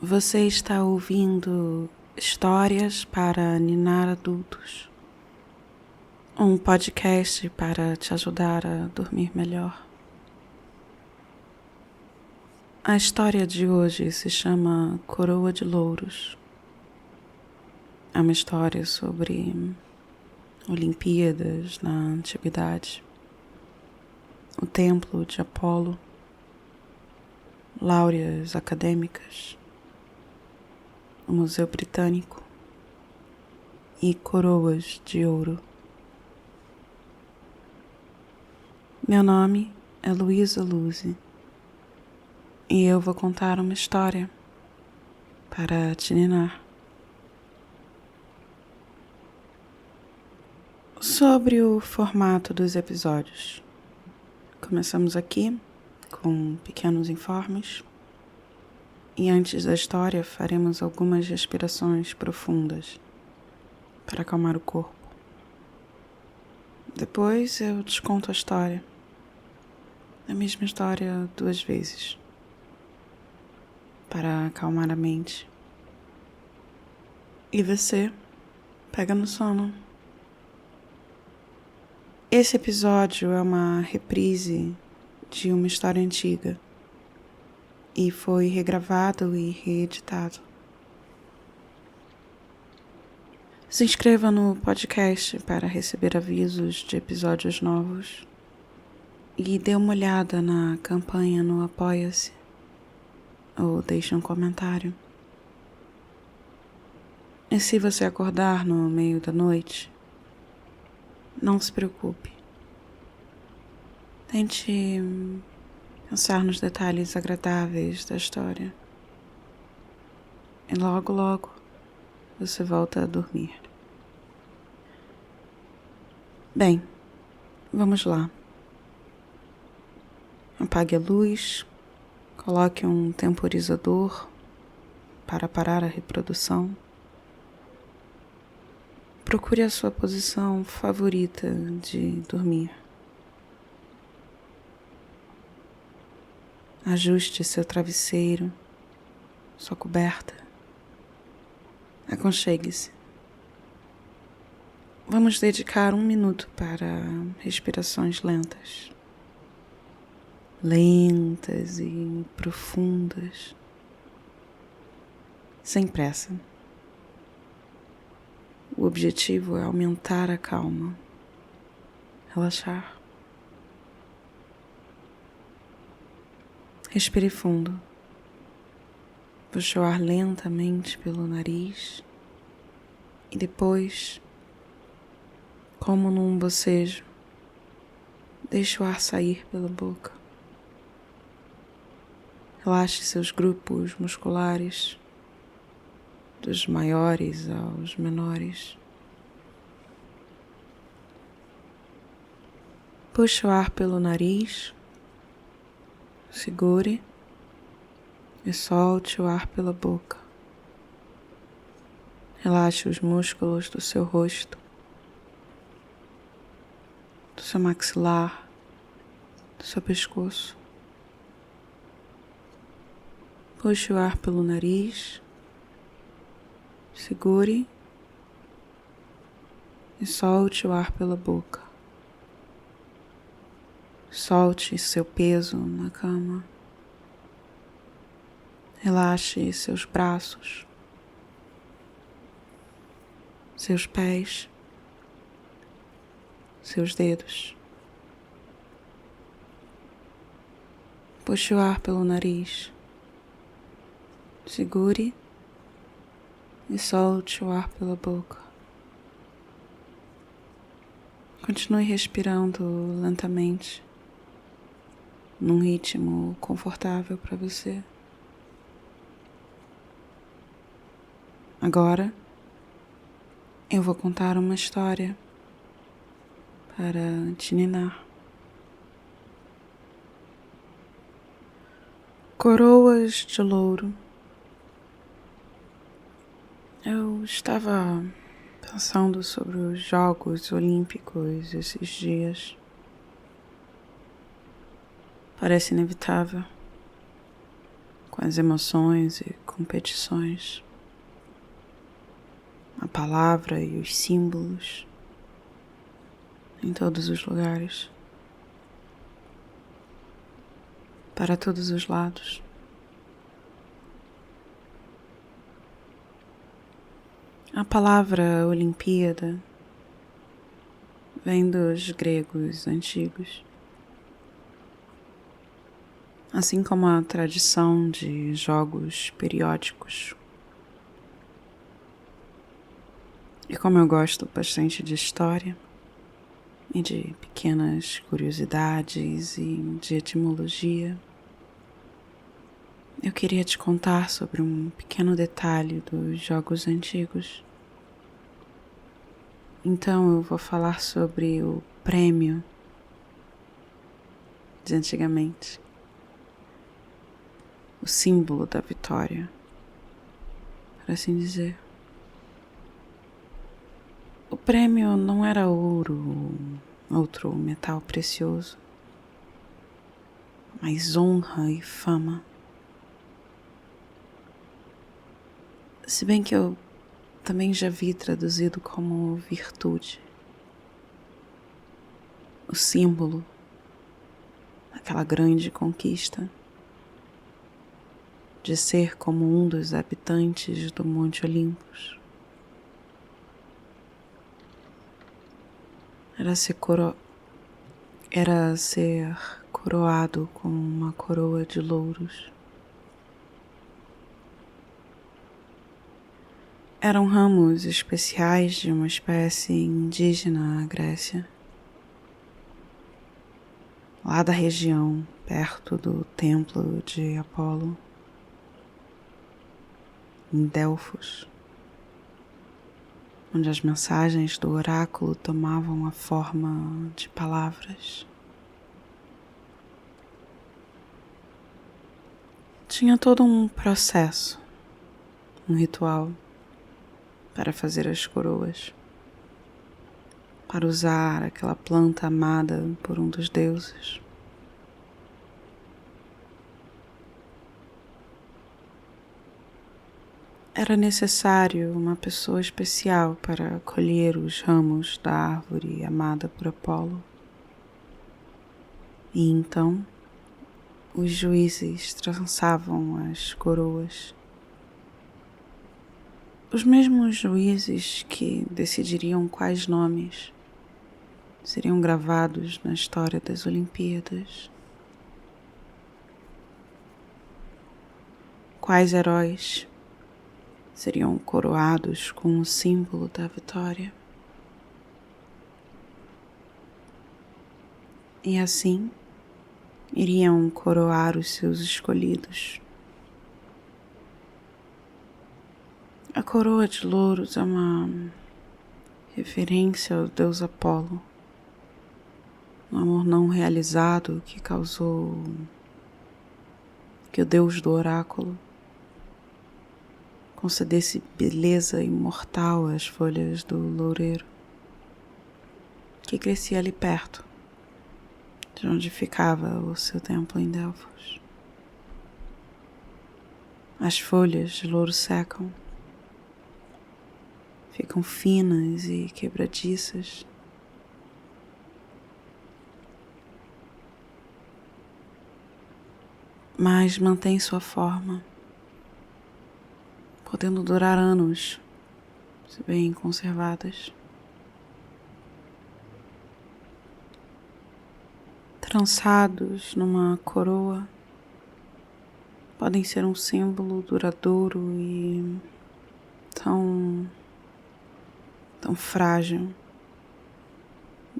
Você está ouvindo Histórias para Ninar Adultos, um podcast para te ajudar a dormir melhor. A história de hoje se chama Coroa de Louros. É uma história sobre Olimpíadas na Antiguidade, o Templo de Apolo, láureas acadêmicas, o Museu Britânico e coroas de ouro. Meu nome é Luísa Luzi e eu vou contar uma história para te ninar. Sobre o formato dos episódios. Começamos aqui com pequenos informes e antes da história faremos algumas respirações profundas para acalmar o corpo. Depois eu te conto a história, a mesma história 2 vezes, para acalmar a mente. E você pega no sono. Esse episódio é uma reprise de uma história antiga e foi regravado e reeditado. Se inscreva no podcast para receber avisos de episódios novos e dê uma olhada na campanha no Apoia-se ou deixe um comentário. E se você acordar no meio da noite, não se preocupe. Tente pensar nos detalhes agradáveis da história. E logo, logo, você volta a dormir. Bem, vamos lá. Apague a luz, coloque um temporizador para parar a reprodução. Procure a sua posição favorita de dormir. Ajuste seu travesseiro, sua coberta. Aconchegue-se. Vamos dedicar 1 minuto para respirações lentas. Lentas e profundas. Sem pressa. O objetivo é aumentar a calma, relaxar. Respire fundo. Puxe o ar lentamente pelo nariz e depois, como num bocejo, deixe o ar sair pela boca. Relaxe seus grupos musculares, dos maiores aos menores. Puxe o ar pelo nariz, segure e solte o ar pela boca. Relaxe os músculos do seu rosto, do seu maxilar, do seu pescoço. Puxe o ar pelo nariz, segure e solte o ar pela boca. Solte seu peso na cama. Relaxe seus braços, seus pés, seus dedos. Puxe o ar pelo nariz. Segure e solte o ar pela boca. Continue respirando lentamente, num ritmo confortável para você. Agora, eu vou contar uma história para te ninar. Coroas de Louro. Eu estava pensando sobre os Jogos Olímpicos esses dias. Parece inevitável. Com as emoções e competições, a palavra e os símbolos em todos os lugares, para todos os lados. A palavra Olimpíada vem dos gregos antigos, assim como a tradição de jogos periódicos. E como eu gosto bastante de história e de pequenas curiosidades e de etimologia, eu queria te contar sobre um pequeno detalhe dos jogos antigos. Então eu vou falar sobre o prêmio de antigamente, o símbolo da vitória, por assim dizer. O prêmio não era ouro ou outro metal precioso, mas honra e fama. Se bem que eu também já vi traduzido como virtude. O símbolo daquela grande conquista de ser como um dos habitantes do Monte Olympus. Era ser coroado com uma coroa de louros. Eram ramos especiais de uma espécie indígena à Grécia, lá da região, perto do templo de Apolo, em Delfos, onde as mensagens do oráculo tomavam a forma de palavras. Tinha todo um processo, um ritual para fazer as coroas, para usar aquela planta amada por um dos deuses. Era necessário uma pessoa especial para colher os ramos da árvore amada por Apolo. E então, os juízes trançavam as coroas. Os mesmos juízes que decidiriam quais nomes seriam gravados na história das Olimpíadas. Quais heróis seriam coroados com o símbolo da vitória. E assim iriam coroar os seus escolhidos. A coroa de louros é uma referência ao deus Apolo, um amor não realizado que causou que o deus do oráculo concedesse beleza imortal às folhas do loureiro, que crescia ali perto, de onde ficava o seu templo em Delfos. As folhas de louro secam, ficam finas e quebradiças. Mas mantém sua forma, podendo durar anos, se bem conservadas. Trançados numa coroa, podem ser um símbolo duradouro e tão frágil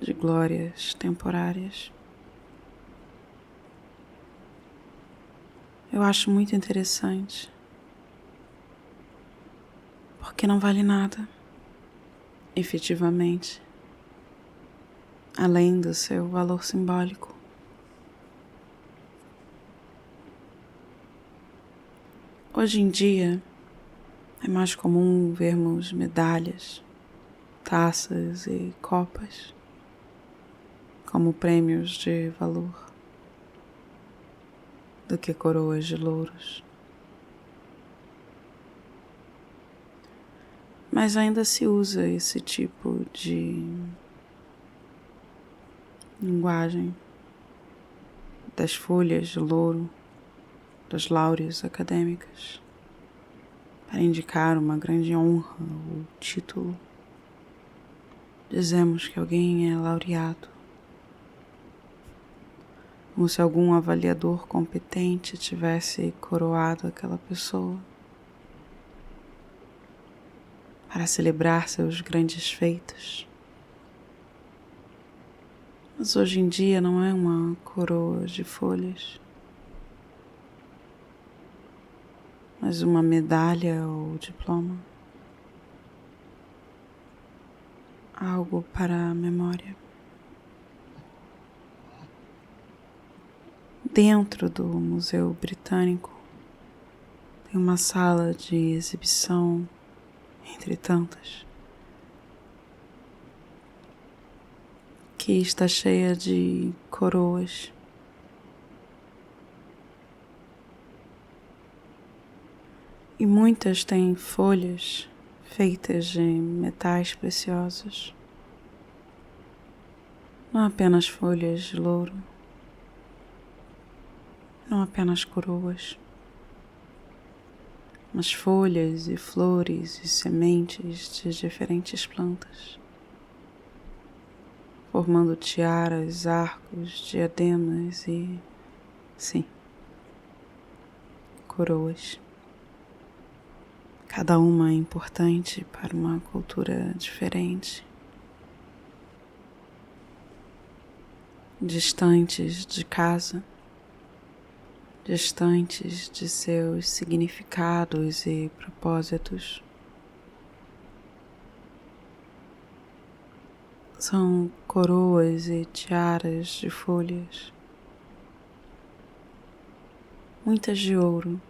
de glórias temporárias. Eu acho muito interessante, porque não vale nada, efetivamente, além do seu valor simbólico. Hoje em dia, é mais comum vermos medalhas, taças e copas como prêmios de valor do que coroas de louros. Mas ainda se usa esse tipo de linguagem das folhas de louro, das láureas acadêmicas, para indicar uma grande honra ou título. Dizemos que alguém é laureado, como se algum avaliador competente tivesse coroado aquela pessoa para celebrar seus grandes feitos. Mas hoje em dia não é uma coroa de folhas, mas uma medalha ou diploma. Algo para a memória. Dentro do Museu Britânico tem uma sala de exibição, entre tantas, que está cheia de coroas. E muitas têm folhas feitas de metais preciosos. Não apenas folhas de louro, não apenas coroas, mas folhas e flores e sementes de diferentes plantas, formando tiaras, arcos, diademas e, sim, coroas. Cada uma é importante para uma cultura diferente, distantes de casa, distantes de seus significados e propósitos. São coroas e tiaras de folhas, muitas de ouro,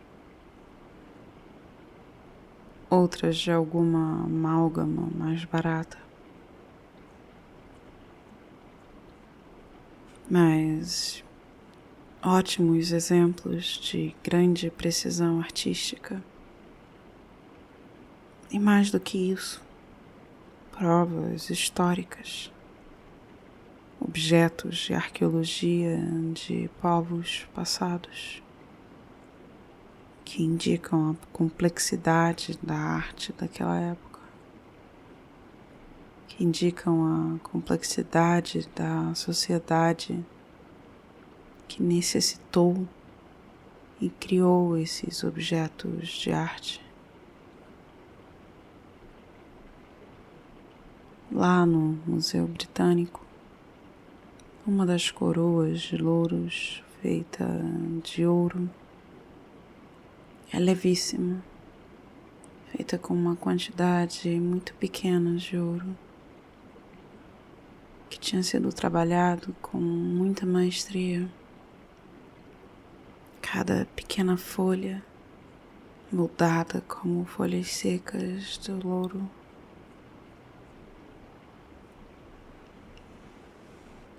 outras de alguma amálgama mais barata. Mas ótimos exemplos de grande precisão artística. E mais do que isso, provas históricas, objetos de arqueologia de povos passados, que indicam a complexidade da arte daquela época, que indicam a complexidade da sociedade que necessitou e criou esses objetos de arte. Lá no Museu Britânico, uma das coroas de louros feita de ouro é levíssima, feita com uma quantidade muito pequena de ouro, que tinha sido trabalhado com muita maestria. Cada pequena folha, moldada como folhas secas de louro.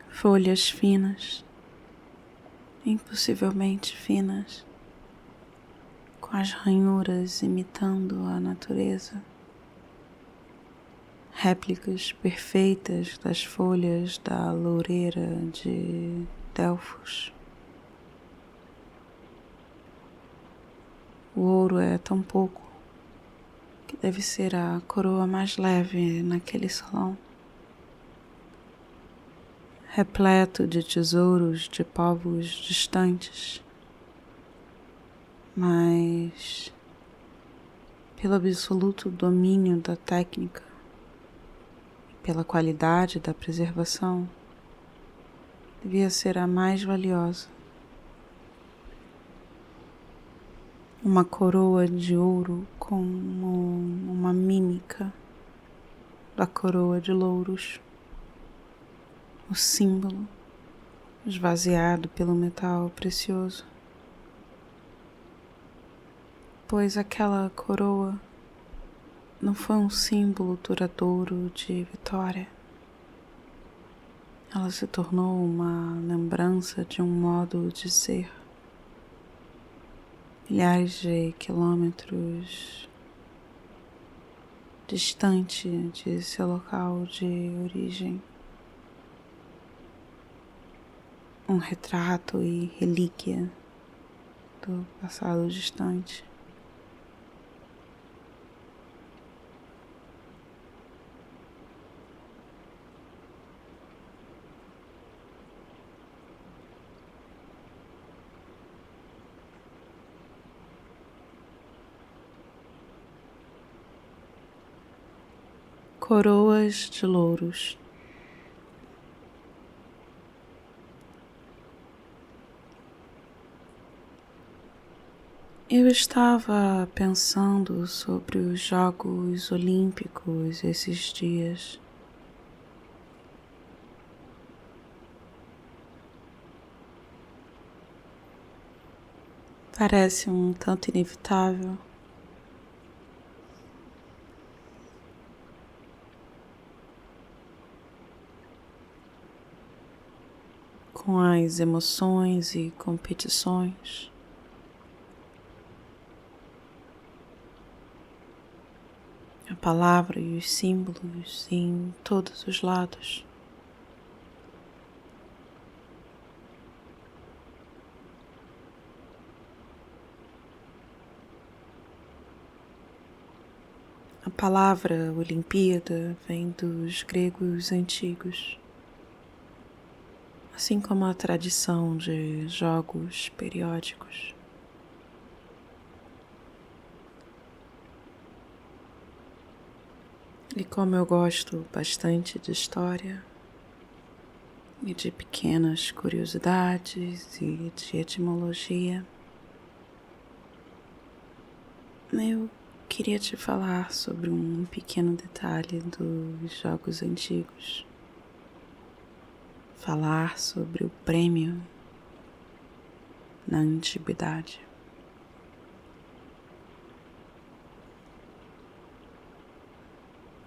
Folhas finas, impossivelmente finas, com as ranhuras imitando a natureza. Réplicas perfeitas das folhas da loureira de Delfos. O ouro é tão pouco que deve ser a coroa mais leve naquele salão, repleto de tesouros de povos distantes, mas pelo absoluto domínio da técnica e pela qualidade da preservação, devia ser a mais valiosa. Uma coroa de ouro como uma mímica da coroa de louros, o símbolo esvaziado pelo metal precioso. Pois aquela coroa não foi um símbolo duradouro de vitória. Ela se tornou uma lembrança de um modo de ser. Milhares de quilômetros distante de seu local de origem. Um retrato e relíquia do passado distante. Coroas de louros. Eu estava pensando sobre os Jogos Olímpicos esses dias. Parece um tanto inevitável. Com as emoções e competições. A palavra e os símbolos em todos os lados. A palavra Olimpíada vem dos gregos antigos, assim como a tradição de jogos periódicos. E como eu gosto bastante de história e de pequenas curiosidades e de etimologia, eu queria te falar sobre um pequeno detalhe dos jogos antigos. Falar sobre o prêmio na antiguidade.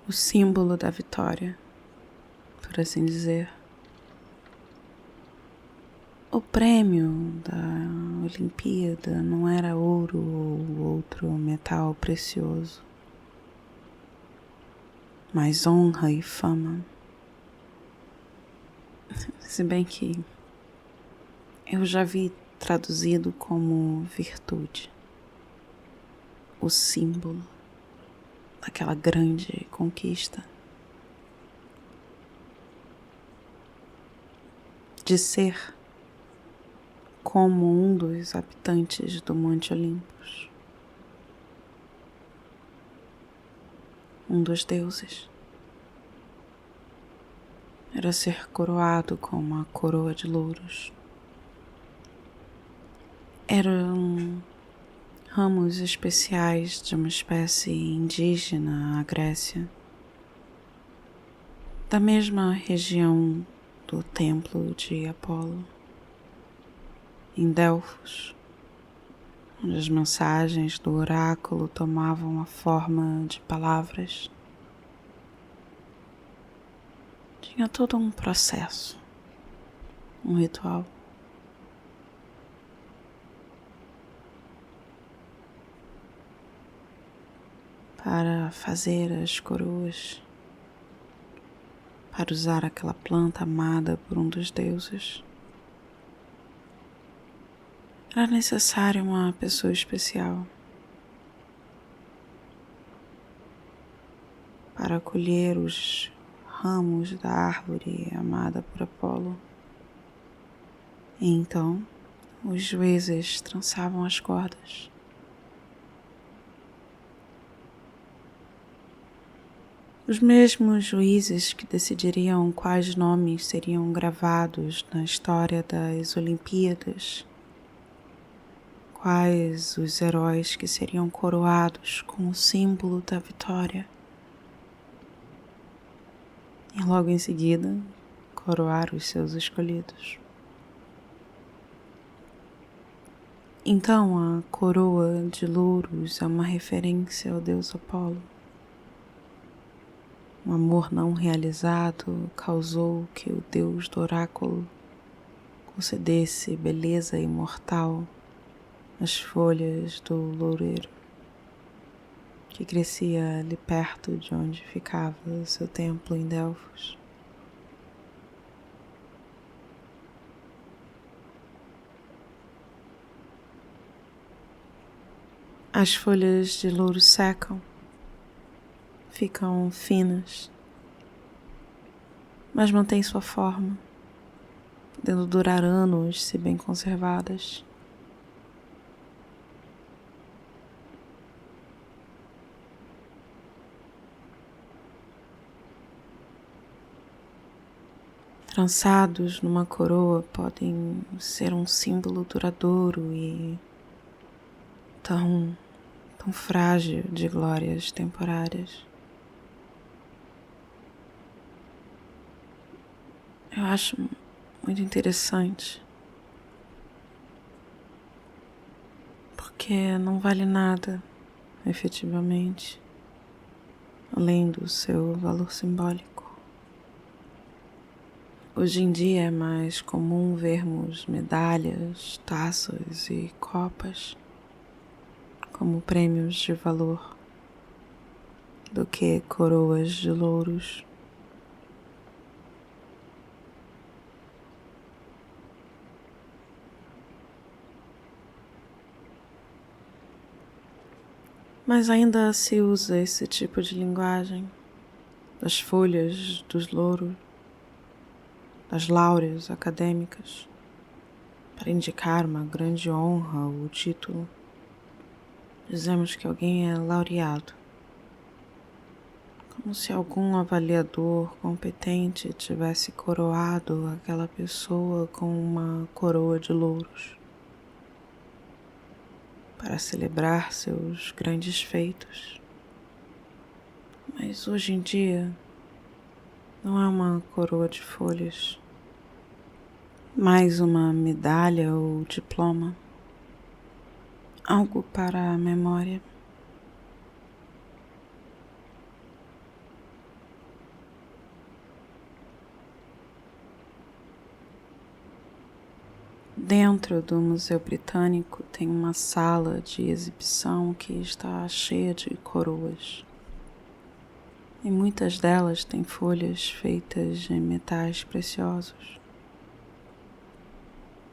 O símbolo da vitória, por assim dizer. O prêmio da Olimpíada não era ouro ou outro metal precioso, mas honra e fama. Se bem que eu já vi traduzido como virtude, o símbolo daquela grande conquista. De ser como um dos habitantes do Monte Olympus, um dos deuses. Era ser coroado com uma coroa de louros. Eram ramos especiais de uma espécie indígena à Grécia, da mesma região do templo de Apolo, em Delfos, onde as mensagens do oráculo tomavam a forma de palavras. Tinha todo um processo, um ritual. Para fazer as coroas, para usar aquela planta amada por um dos deuses. Era necessária uma pessoa especial para colher os ramos da árvore amada por Apolo. E então, os juízes trançavam as cordas. Os mesmos juízes que decidiriam quais nomes seriam gravados na história das Olimpíadas, quais os heróis que seriam coroados com o símbolo da vitória. E logo em seguida, coroar os seus escolhidos. Então, a coroa de louros é uma referência ao deus Apolo. Um amor não realizado causou que o deus do oráculo concedesse beleza imortal às folhas do loureiro. que crescia ali perto de onde ficava o seu templo em Delfos. As folhas de louro secam, ficam finas, mas mantêm sua forma, podendo durar anos se bem conservadas. Trançados numa coroa podem ser um símbolo duradouro e tão frágil de glórias temporárias. Eu acho muito interessante, porque não vale nada, efetivamente, além do seu valor simbólico. Hoje em dia é mais comum vermos medalhas, taças e copas como prêmios de valor do que coroas de louros. Mas ainda se usa esse tipo de linguagem das folhas dos louros, das láureas acadêmicas, para indicar uma grande honra ou título. Dizemos que alguém é laureado, como se algum avaliador competente tivesse coroado aquela pessoa com uma coroa de louros para celebrar seus grandes feitos. Mas hoje em dia não é uma coroa de folhas, mais uma medalha ou diploma, algo para a memória. Dentro do Museu Britânico tem uma sala de exibição que está cheia de coroas. E muitas delas têm folhas feitas de metais preciosos.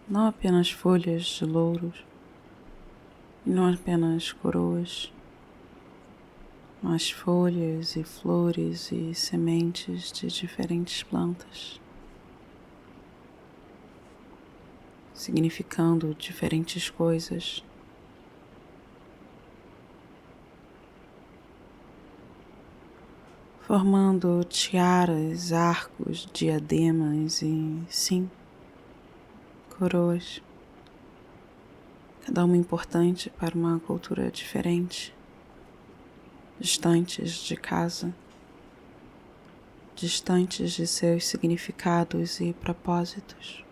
Não apenas folhas de louros, e não apenas coroas, mas folhas e flores e sementes de diferentes plantas, significando diferentes coisas. Formando tiaras, arcos, diademas e, sim, coroas. Cada uma importante para uma cultura diferente, distantes de casa, distantes de seus significados e propósitos.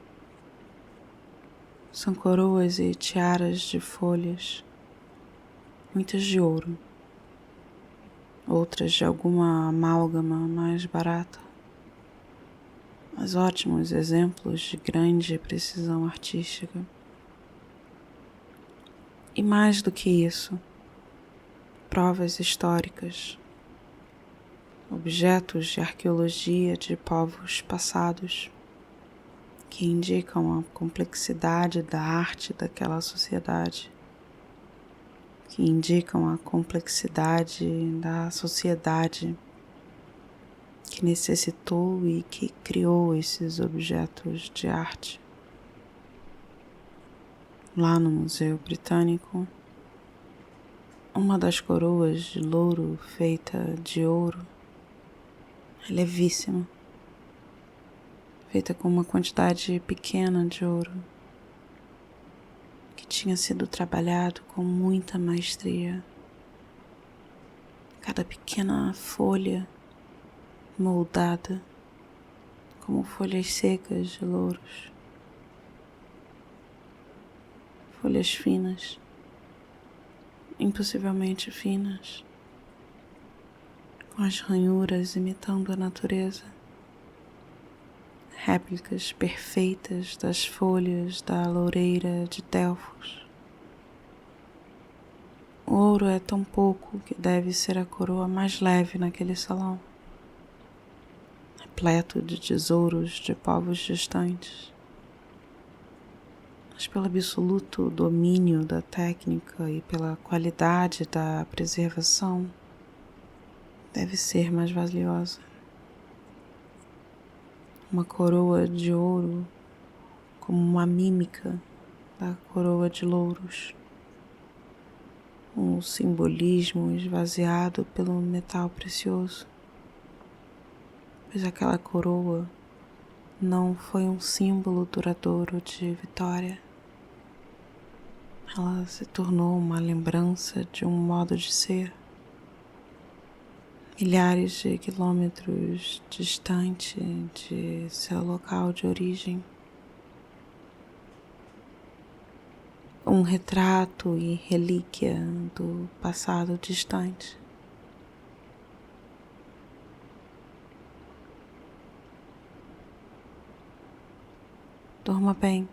São coroas e tiaras de folhas, muitas de ouro, outras de alguma amálgama mais barata, mas ótimos exemplos de grande precisão artística. E mais do que isso, provas históricas, objetos de arqueologia de povos passados que indicam a complexidade da arte daquela sociedade, que indicam a complexidade da sociedade que necessitou e que criou esses objetos de arte. Lá no Museu Britânico, uma das coroas de louro feita de ouro é levíssima, feita com uma quantidade pequena de ouro, que tinha sido trabalhado com muita maestria. Cada pequena folha moldada como folhas secas de louros, folhas finas, impossivelmente finas, com as ranhuras imitando a natureza, réplicas perfeitas das folhas da loureira de Delfos. O O ouro é tão pouco que deve ser a coroa mais leve naquele salão, repleto de tesouros de povos distantes. Mas pelo absoluto domínio da técnica e pela qualidade da preservação, deve ser mais valiosa. Uma coroa de ouro como uma mímica da coroa de louros. Um simbolismo esvaziado pelo metal precioso, pois aquela coroa não foi um símbolo duradouro de vitória. Ela se tornou uma lembrança de um modo de ser, milhares de quilômetros distante de seu local de origem. Um retrato e relíquia do passado distante. Durma bem.